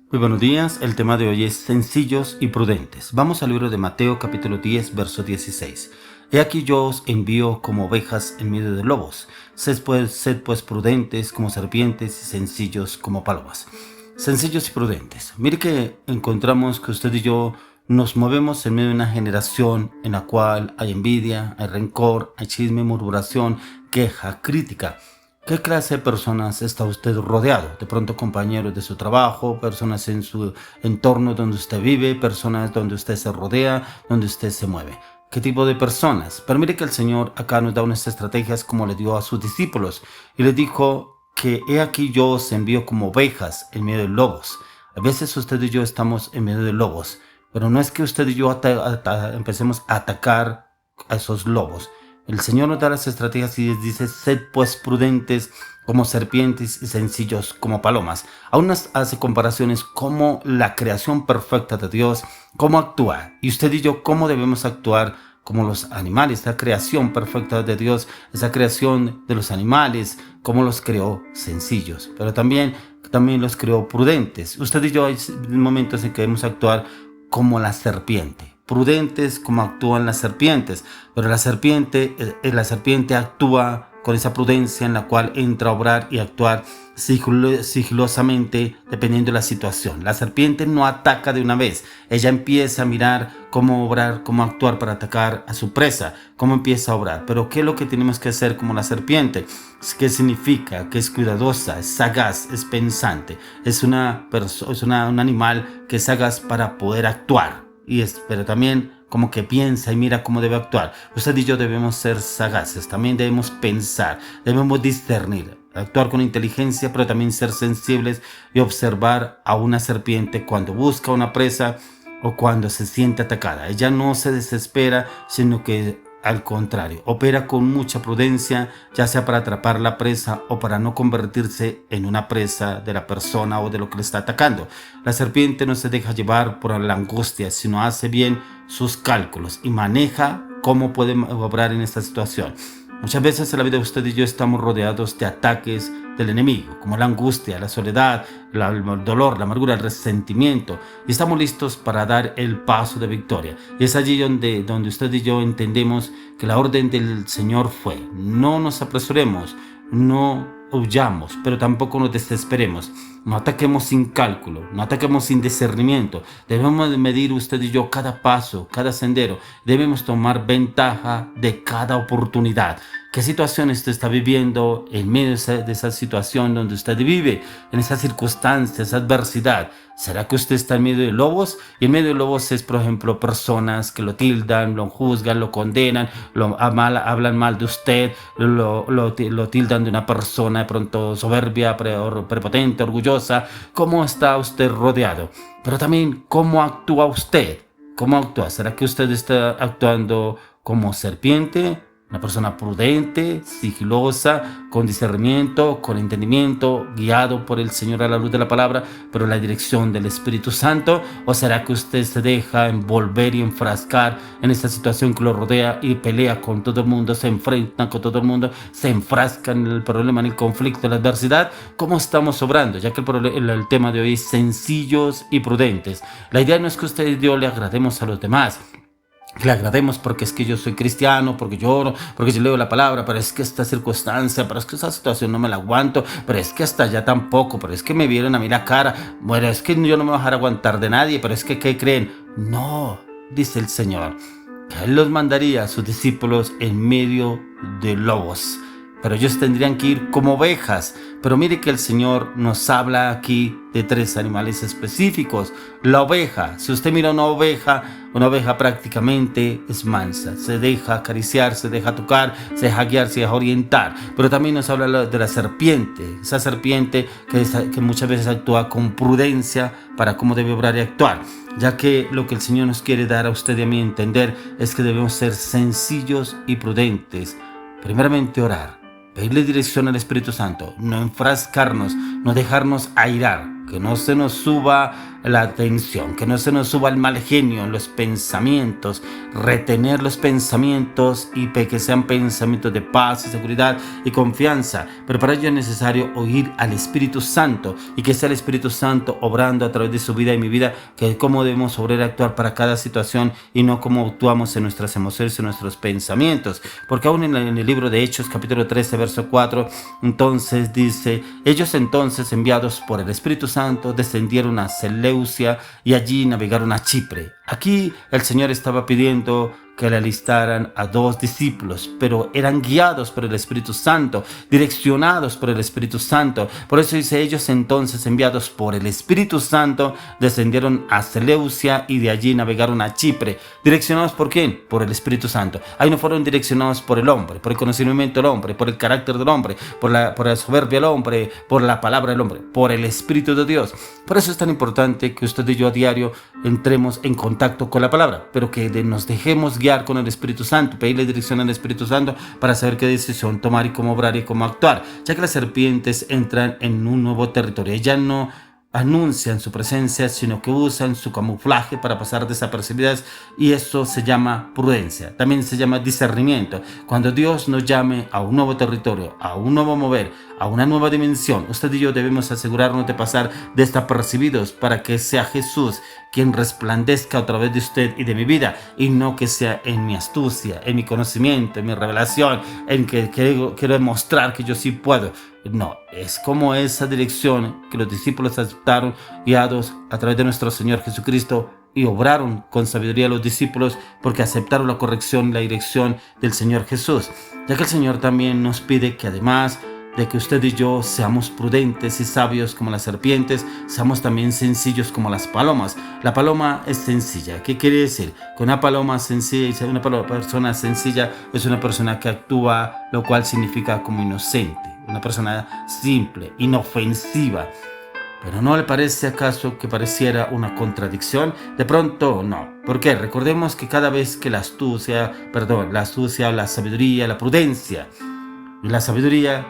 Muy buenos días, el tema de hoy es sencillos y prudentes. Vamos al libro de Mateo capítulo 10, verso 16. He aquí yo os envío como ovejas en medio de lobos. Sed pues prudentes como serpientes y sencillos como palomas. Sencillos y prudentes. Mire que encontramos que usted y yo nos movemos en medio de una generación en la cual hay envidia, hay rencor, hay chisme, murmuración, queja, crítica. ¿Qué clase de personas está usted rodeado? De pronto compañeros de su trabajo, personas en su entorno donde usted vive, personas donde usted se rodea, donde usted se mueve. ¿Qué tipo de personas? Pero mire que el Señor acá nos da unas estrategias como le dio a sus discípulos y les dijo que he aquí yo os envío como ovejas en medio de lobos. A veces usted y yo estamos en medio de lobos, pero no es que usted y yo empecemos a atacar a esos lobos. El Señor nos da las estrategias y dice, sed pues prudentes como serpientes y sencillos como palomas. Aún nos hace comparaciones como la creación perfecta de Dios, cómo actúa. Y usted y yo, cómo debemos actuar como los animales. La creación perfecta de Dios, esa creación de los animales, cómo los creó sencillos. Pero también los creó prudentes. Usted y yo hay momentos en que debemos actuar como la serpiente. Prudentes como actúan las serpientes, pero la serpiente actúa con esa prudencia en la cual entra a obrar y actuar sigilosamente dependiendo de la situación. La serpiente no ataca de una vez, ella empieza a mirar cómo obrar, cómo actuar para atacar a su presa, cómo empieza a obrar. Pero ¿qué es lo que tenemos que hacer como la serpiente? ¿Qué significa? Que es cuidadosa, es sagaz, es pensante, es un animal que es sagaz para poder actuar. Pero también como que piensa y mira cómo debe actuar. Usted y yo debemos ser sagaces, también debemos pensar, debemos discernir, actuar con inteligencia, pero también ser sensibles y observar a una serpiente cuando busca una presa o cuando se siente atacada. Ella no se desespera, sino que al contrario, opera con mucha prudencia, ya sea para atrapar la presa o para no convertirse en una presa de la persona o de lo que le está atacando. La serpiente no se deja llevar por la angustia, sino hace bien sus cálculos y maneja cómo puede obrar en esta situación. Muchas veces en la vida usted y yo estamos rodeados de ataques del enemigo, como la angustia, la soledad, el dolor, la amargura, el resentimiento, y estamos listos para dar el paso de victoria. Y es allí donde usted y yo entendemos que la orden del Señor fue: no nos apresuremos, no huyamos, pero tampoco nos desesperemos. No ataquemos sin cálculo, no ataquemos sin discernimiento. Debemos medir usted y yo cada paso, cada sendero. Debemos tomar ventaja de cada oportunidad. ¿Qué situación usted está viviendo en medio de esa situación donde usted vive? En esa circunstancia, esa adversidad. ¿Será que usted está en medio de lobos? Y en medio de lobos es, por ejemplo, personas que lo tildan, lo juzgan, lo condenan, hablan mal de usted, lo tildan de una persona de pronto soberbia, prepotente, orgullosa. ¿Cómo está usted rodeado? Pero también, ¿cómo actúa usted? ¿Cómo actúa? ¿Será que usted está actuando como serpiente? Una persona prudente, sigilosa, con discernimiento, con entendimiento, guiado por el Señor a la luz de la palabra, pero en la dirección del Espíritu Santo. ¿O será que usted se deja envolver y enfrascar en esta situación que lo rodea y pelea con todo el mundo, se enfrenta con todo el mundo, se enfrasca en el problema, en el conflicto, en la adversidad? ¿Cómo estamos obrando? Ya que el tema de hoy es sencillos y prudentes. La idea no es que usted y yo le agrademos a los demás, que le agrademos porque es que yo soy cristiano, porque lloro, porque yo leo la palabra, pero es que esta circunstancia, pero es que esta situación no me la aguanto, pero es que hasta allá tampoco, pero es que me vieron a mí la cara, bueno, es que yo no me voy a dejar aguantar de nadie, pero es que ¿qué creen? No, dice el Señor, que Él los mandaría a sus discípulos en medio de lobos, pero ellos tendrían que ir como ovejas. Pero mire que el Señor nos habla aquí de tres animales específicos. La oveja, si usted mira una oveja prácticamente es mansa, se deja acariciar, se deja tocar, se deja guiar, se deja orientar. Pero también nos habla de la serpiente, esa serpiente que muchas veces actúa con prudencia para cómo debe obrar y actuar. Ya que lo que el Señor nos quiere dar a usted y a mí entender es que debemos ser sencillos y prudentes. Primeramente orar, pedirle dirección al Espíritu Santo, no enfrascarnos, no dejarnos airar, que no se nos suba la atención, que no se nos suba el mal genio en los pensamientos, retener los pensamientos y que sean pensamientos de paz y seguridad y confianza. Pero para ello es necesario oír al Espíritu Santo y que sea el Espíritu Santo obrando a través de su vida y mi vida, que cómo debemos obrar y actuar para cada situación y no cómo actuamos en nuestras emociones y nuestros pensamientos. Porque aún en el libro de Hechos capítulo 13 verso 4 entonces dice: ellos entonces, enviados por el Espíritu Santo, descendieron a Seleucia y allí navegaron a Chipre. Aquí el Señor estaba pidiendo que le alistaran a 2 discípulos, pero eran guiados por el Espíritu Santo, direccionados por el Espíritu Santo. Por eso dice: ellos entonces, enviados por el Espíritu Santo, descendieron a Seleucia y de allí navegaron a Chipre. ¿Direccionados por quién? Por el Espíritu Santo. Ahí no fueron direccionados por el hombre, por el conocimiento del hombre, por el carácter del hombre, por la soberbia del hombre, por la palabra del hombre, por el Espíritu de Dios. Por eso es tan importante que usted y yo a diario entremos en contacto con la palabra, pero que nos dejemos guiar con el Espíritu Santo, pedirle dirección al Espíritu Santo para saber qué decisión tomar y cómo obrar y cómo actuar, ya que las serpientes entran en un nuevo territorio. Ellas no anuncian su presencia, sino que usan su camuflaje para pasar desapercibidas, y eso se llama prudencia. También se llama discernimiento. Cuando Dios nos llame a un nuevo territorio, a un nuevo mover, a una nueva dimensión, usted y yo debemos asegurarnos de pasar desapercibidos para que sea Jesús quien resplandezca a través de usted y de mi vida, y no que sea en mi astucia, en mi conocimiento, en mi revelación, en que quiero demostrar que yo sí puedo. No, es como esa dirección que los discípulos aceptaron, guiados a través de nuestro Señor Jesucristo, y obraron con sabiduría los discípulos porque aceptaron la corrección y la dirección del Señor Jesús. Ya que el Señor también nos pide que, además de que usted y yo seamos prudentes y sabios como las serpientes, seamos también sencillos como las palomas. La paloma es sencilla. ¿Qué quiere decir? Que una paloma sencilla, una persona sencilla es una persona que actúa, lo cual significa como inocente, una persona simple, inofensiva. ¿Pero no le parece acaso que pareciera una contradicción? De pronto no. ¿Por qué? Recordemos que cada vez que la astucia, la sabiduría, la prudencia y la sabiduría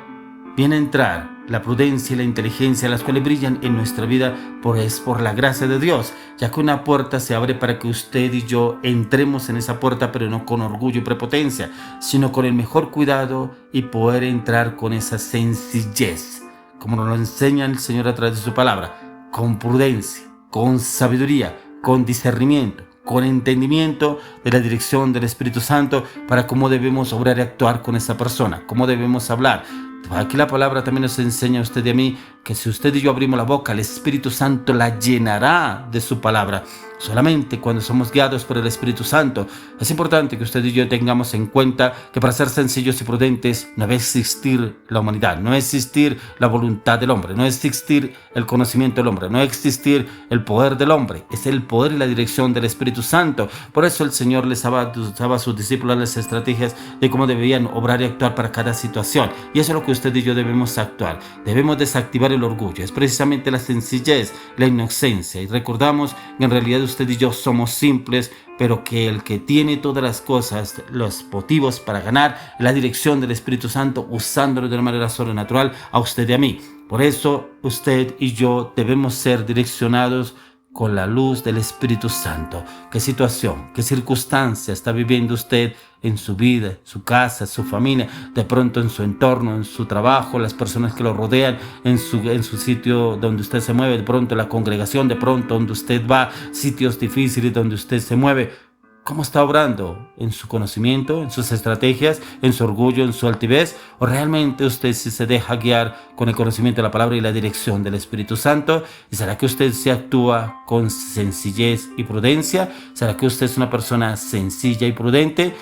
viene a entrar, la prudencia y la inteligencia, las cuales brillan en nuestra vida, es por la gracia de Dios, ya que una puerta se abre para que usted y yo entremos en esa puerta, pero no con orgullo y prepotencia, sino con el mejor cuidado y poder entrar con esa sencillez, como nos lo enseña el Señor a través de su palabra, con prudencia, con sabiduría, con discernimiento, con entendimiento de la dirección del Espíritu Santo para cómo debemos obrar y actuar con esa persona, cómo debemos hablar. Aquí la palabra también nos enseña a usted y a mí que si usted y yo abrimos la boca, el Espíritu Santo la llenará de su palabra. Solamente cuando somos guiados por el Espíritu Santo. Es importante que usted y yo tengamos en cuenta que para ser sencillos y prudentes no va a existir la humanidad, no va a existir la voluntad del hombre, no va a existir el conocimiento del hombre, no va a existir el poder del hombre. Es el poder y la dirección del Espíritu Santo. Por eso el Señor les daba a sus discípulos las estrategias de cómo debían obrar y actuar para cada situación. Y eso es lo que usted y yo debemos actuar. Debemos desactivar el orgullo. Es precisamente la sencillez, la inocencia. Y recordamos que en realidad usted y yo somos simples, pero que el que tiene todas las cosas, los motivos para ganar, la dirección del Espíritu Santo, usándolo de una manera sobrenatural a usted y a mí. Por eso usted y yo debemos ser direccionados con la luz del Espíritu Santo. ¿Qué situación, qué circunstancia está viviendo usted en su vida, en su casa, en su familia, de pronto en su entorno, en su trabajo, las personas que lo rodean, en su sitio donde usted se mueve, de pronto la congregación, de pronto donde usted va, sitios difíciles donde usted se mueve? ¿Cómo está obrando? ¿En su conocimiento, en sus estrategias, en su orgullo, en su altivez? ¿O realmente usted sí se deja guiar con el conocimiento de la palabra y la dirección del Espíritu Santo? ¿Y será que usted se actúa con sencillez y prudencia? ¿Será que usted es una persona sencilla y prudente?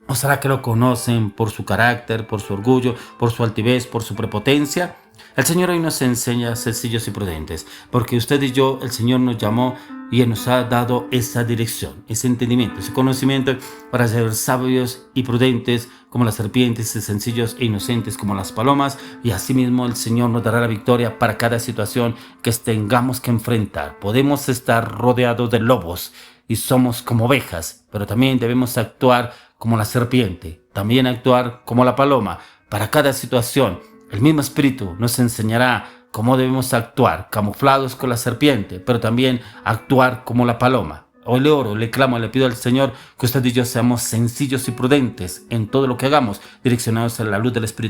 ¿O será que lo conocen por su carácter, por su orgullo, por su altivez, por su prepotencia? El Señor hoy nos enseña sencillos y prudentes, porque usted y yo, el Señor nos llamó y Él nos ha dado esa dirección, ese entendimiento, ese conocimiento para ser sabios y prudentes como las serpientes, y sencillos e inocentes como las palomas. Y asimismo el Señor nos dará la victoria para cada situación que tengamos que enfrentar. Podemos estar rodeados de lobos y somos como ovejas, pero también debemos actuar como la serpiente, también actuar como la paloma. Para cada situación, el mismo Espíritu nos enseñará cómo debemos actuar, camuflados con la serpiente, pero también actuar como la paloma. Hoy le oro, le clamo, le pido al Señor que usted y yo seamos sencillos y prudentes en todo lo que hagamos, direccionados a la luz del Espíritu.